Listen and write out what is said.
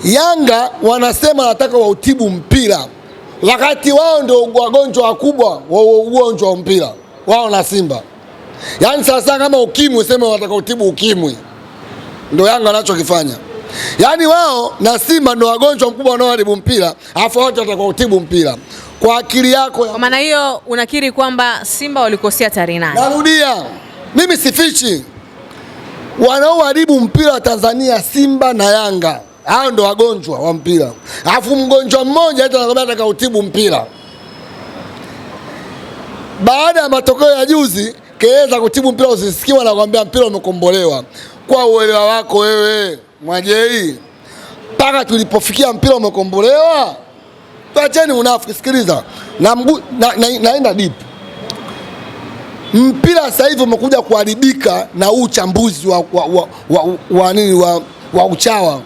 Yanga wanasema wanataka wautibu mpira, wakati wao ndio wagonjwa wakubwa wa ugonjwa wa mpira wao na Simba. Yaani sasa kama ukimwi useme wanataka utibu ukimwi, ndio Yanga wanachokifanya. Yaani wao na Simba ndio wagonjwa mkubwa wanaoharibu mpira, afu wote watakao utibu mpira. Kwa akili yako, kwa maana hiyo unakiri kwamba Simba walikosea tarehe 8? Narudia, mimi sifichi, wanaoharibu mpira wa Tanzania Simba na Yanga. Hao ndio wagonjwa wa mpira. Alafu mgonjwa mmoja eti anakwambia ataka utibu mpira. Baada ya matokeo ya juzi, kelele kutibu mpira usisikiwa, na kwambia mpira umekombolewa. Kwa uelewa wako wewe Mwajei, mpaka tulipofikia mpira umekombolewa? Tuacheni unafiki. Sikiliza, naenda deep. Mpira sasa hivi umekuja kuharibika na uchambuzi wa uchawa.